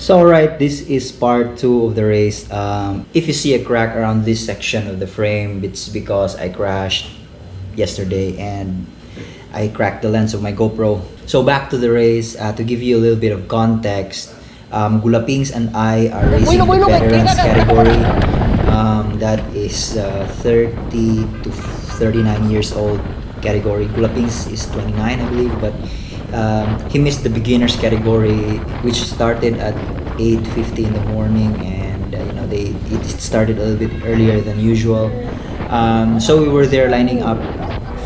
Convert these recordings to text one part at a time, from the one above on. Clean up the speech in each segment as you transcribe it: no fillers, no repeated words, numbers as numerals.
So alright, this is part 2 of the race. If you see a crack around this section of the frame, it's because I crashed yesterday and I cracked the lens of my GoPro. So back to the race, to give you a little bit of context, Gulapings and I are racing in the veterans category. That is 30 to 39 years old category. Gulapings is 29, I believe, but he missed the beginners category, which started at 8:50 in the morning, and it started a little bit earlier than usual. So we were there lining up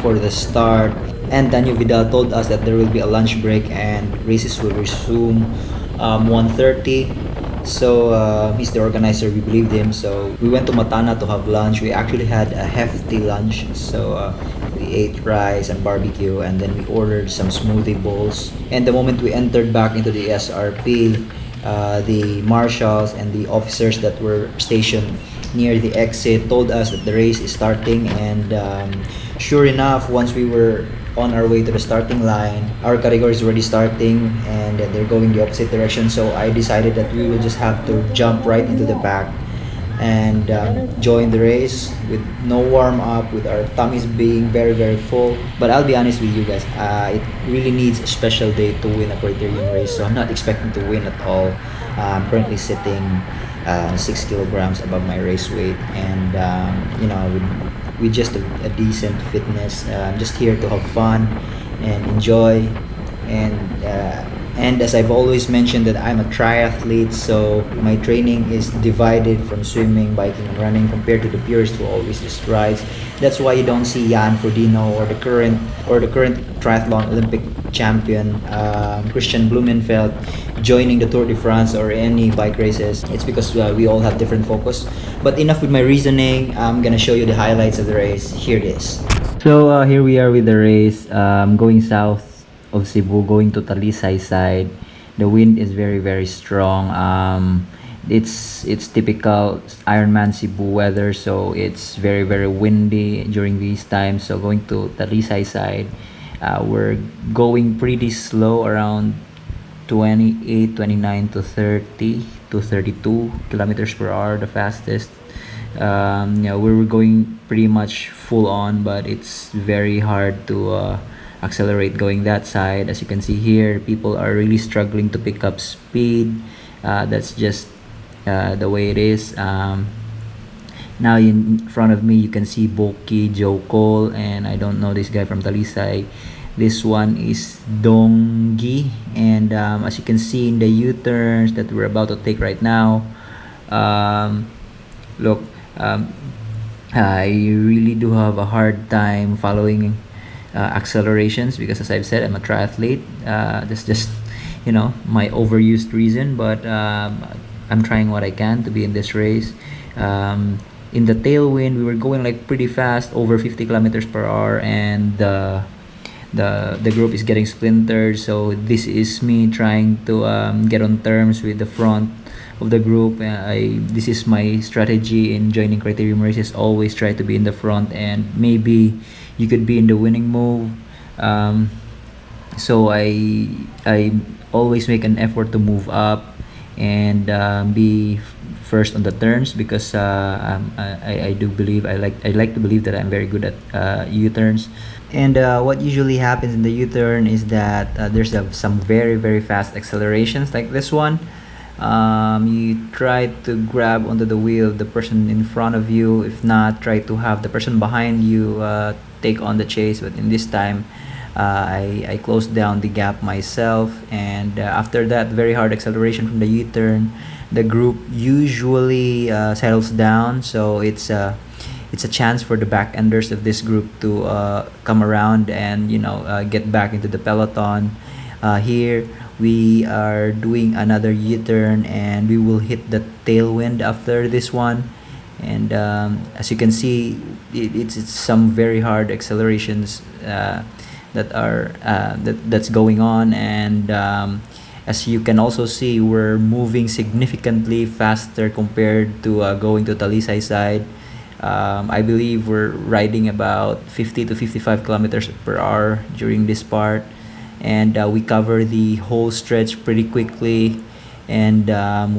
for the start, and Daniel Vidal told us that there will be a lunch break and races will resume 1:30. So he's the organizer, we believed him. So we went to Matana to have lunch. We actually had a hefty lunch. So we ate rice and barbecue, and then we ordered some smoothie bowls. And the moment we entered back into the SRP, the marshals and the officers that were stationed near the exit told us that the race is starting. And sure enough, once we were on our way to the starting line, our category is already starting and they're going the opposite direction. So I decided that we will just have to jump right into the pack and join the race with no warm up, with our tummies being very full. But I'll be honest with you guys, it really needs a special day to win a criterium race, so I'm not expecting to win at all. I'm currently sitting 6 kilograms above my race weight, and with just a decent fitness. I'm just here to have fun and enjoy. And as I've always mentioned, that I'm a triathlete, so my training is divided from swimming, biking, and running, compared to the purists who always just rides. That's why you don't see Jan Frodeno or the current triathlon Olympic champion Christian Blumenfeld joining the Tour de France or any bike races. It's because we all have different focus. But enough with my reasoning. I'm gonna show you the highlights of the race. Here it is. So here we are with the race, going south of Cebu, going to Talisay side. The wind is very strong. It's typical Ironman Cebu weather, so it's very windy during these times. So going to Talisay side, we're going pretty slow, around 28, 29 to 30 to 32 kilometers per hour, the fastest. We were going pretty much full on, but it's very hard to accelerate going that side. As you can see here, people are really struggling to pick up speed. That's just the way it is. Now in front of me you can see Boki, Joe Cole, and I don't know this guy from Talisay. This one is Dongi, and as you can see in the U-turns that we're about to take right now, look, I really do have a hard time following accelerations, because as I've said, I'm a triathlete. That's just my overused reason, but I'm trying what I can to be in this race. In the tailwind, we were going like pretty fast, over 50 kilometers per hour, and the group is getting splintered. So this is me trying to get on terms with the front of the group. This is my strategy in joining criterium races: always try to be in the front, and maybe you could be in the winning move. So I always make an effort to move up and be first on the turns, because I do believe, I like to believe that I'm very good at U-turns. And what usually happens in the U-turn is that there's some very fast accelerations like this one. You try to grab onto the wheel of the person in front of you. If not, try to have the person behind you take on the chase. But in this time, I closed down the gap myself, and after that very hard acceleration from the U-turn, the group usually settles down. So it's a chance for the back enders of this group to come around and get back into the peloton. Here we are doing another U-turn, and we will hit the tailwind after this one. And as you can see, it's some very hard accelerations that's going on. And as you can also see, we're moving significantly faster compared to going to Talisay side. I believe we're riding about 50 to 55 kilometers per hour during this part, and we cover the whole stretch pretty quickly. and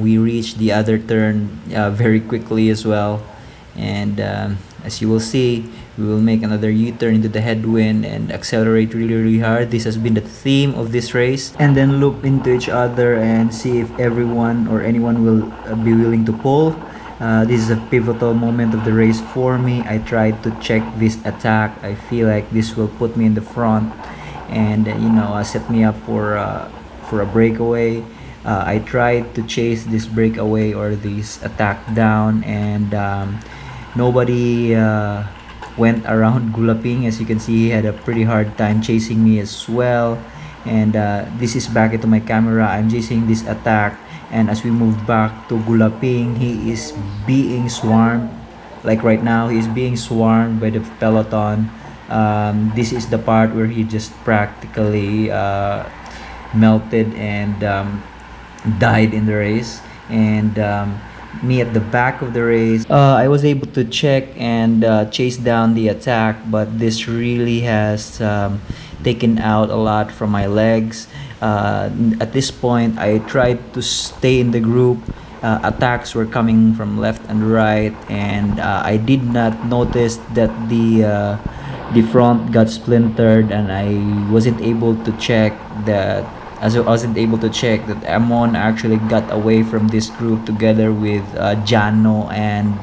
we reached the other turn very quickly as well. And as you will see, we will make another U-turn into the headwind and accelerate really, really hard. This has been the theme of this race. And then look into each other and see if everyone or anyone will be willing to pull. This is a pivotal moment of the race for me. I tried to check this attack. I feel like this will put me in the front and set me up for a breakaway. I tried to chase this breakaway or this attack down, and nobody went around Gulaping. As you can see, he had a pretty hard time chasing me as well. And this is back into my camera. I'm chasing this attack, and as we move back to Gulaping, he is being swarmed. Like right now, he's being swarmed by the peloton. This is the part where he just practically melted and died in the race. And me at the back of the race, I was able to check and chase down the attack, but this really has taken out a lot from my legs. At this point, I tried to stay in the group. Attacks were coming from left and right, and I did not notice that the front got splintered, and I wasn't able to check that as I wasn't able to check that Amon actually got away from this group together with Jano and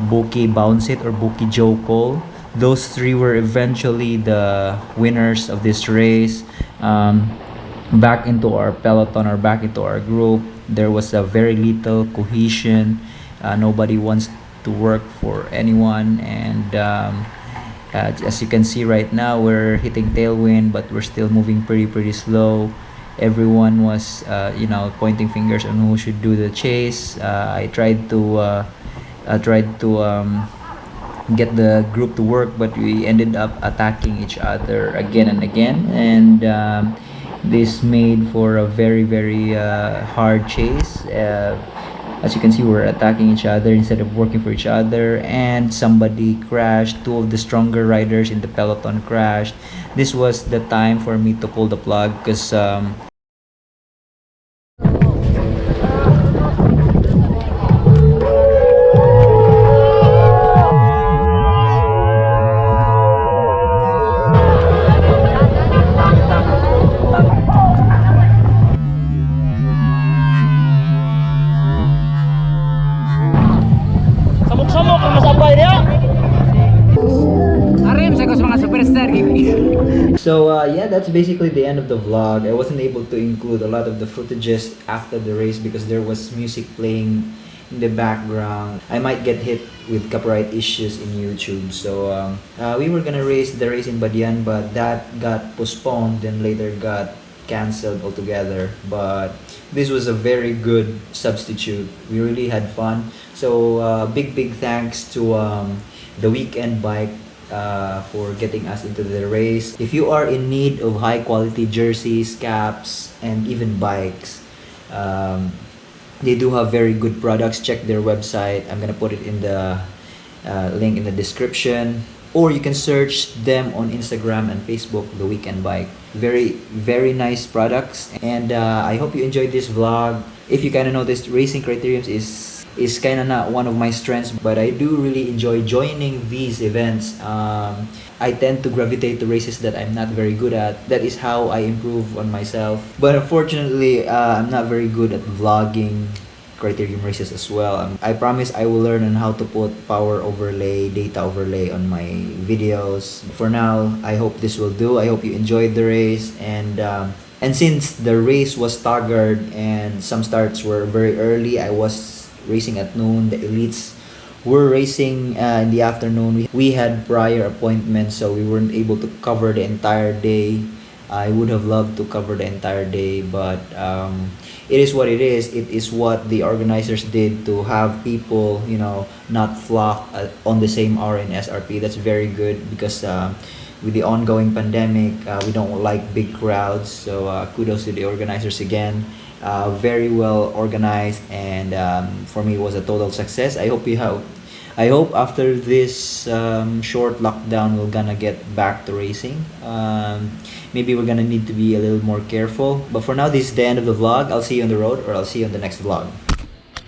Buki Bounce It or Buki Joe Cole. Those three were eventually the winners of this race. Back into our peloton or back into our group, there was a very little cohesion. Nobody wants to work for anyone, and as you can see right now, we're hitting tailwind, but we're still moving pretty slow. Everyone was pointing fingers on who should do the chase. I tried to get the group to work, but we ended up attacking each other again and again, and this made for a very hard chase. As you can see, we're attacking each other instead of working for each other, and somebody crashed. Two of the stronger riders in the peloton crashed. This was the time for me to pull the plug because Samok-samok ang masabay niya. Arim sa mga superstar gini. So yeah, that's basically the end of the vlog. I wasn't able to include a lot of the footages after the race because there was music playing in the background. I might get hit with copyright issues in YouTube. So we were gonna race the race in Badian, but that got postponed and later got canceled altogether. But this was a very good substitute. We really had fun. So big thanks to the Weekend Bike for getting us into the race. If you are in need of high quality jerseys, caps, and even bikes, they do have very good products. Check their website. I'm gonna put it in the link in the description, or you can search them on Instagram and Facebook, The Weekend Bike. Very nice products, and I hope you enjoyed this vlog. If you kind of noticed, racing criteriums is kind of not one of my strengths, but I do really enjoy joining these events. I tend to gravitate to races that I'm not very good at. That is how I improve on myself. But unfortunately, I'm not very good at vlogging criterium races as well. I promise I will learn on how to put power overlay, data overlay on my videos. For now, I hope this will do. I hope you enjoyed the race, and since the race was staggered and some starts were very early, I was racing at noon. The elites were racing in the afternoon. We had prior appointments, so we weren't able to cover the entire day. I would have loved to cover the entire day, but it is what it is. It is what the organizers did to have people, not flock on the same hour in SRP. That's very good because with the ongoing pandemic, we don't like big crowds. So kudos to the organizers again. Very well organized, and for me, it was a total success. I hope I hope after this short lockdown we're gonna get back to racing. Maybe we're gonna need to be a little more careful. But for now, this is the end of the vlog. I'll see you on the road, or I'll see you on the next vlog.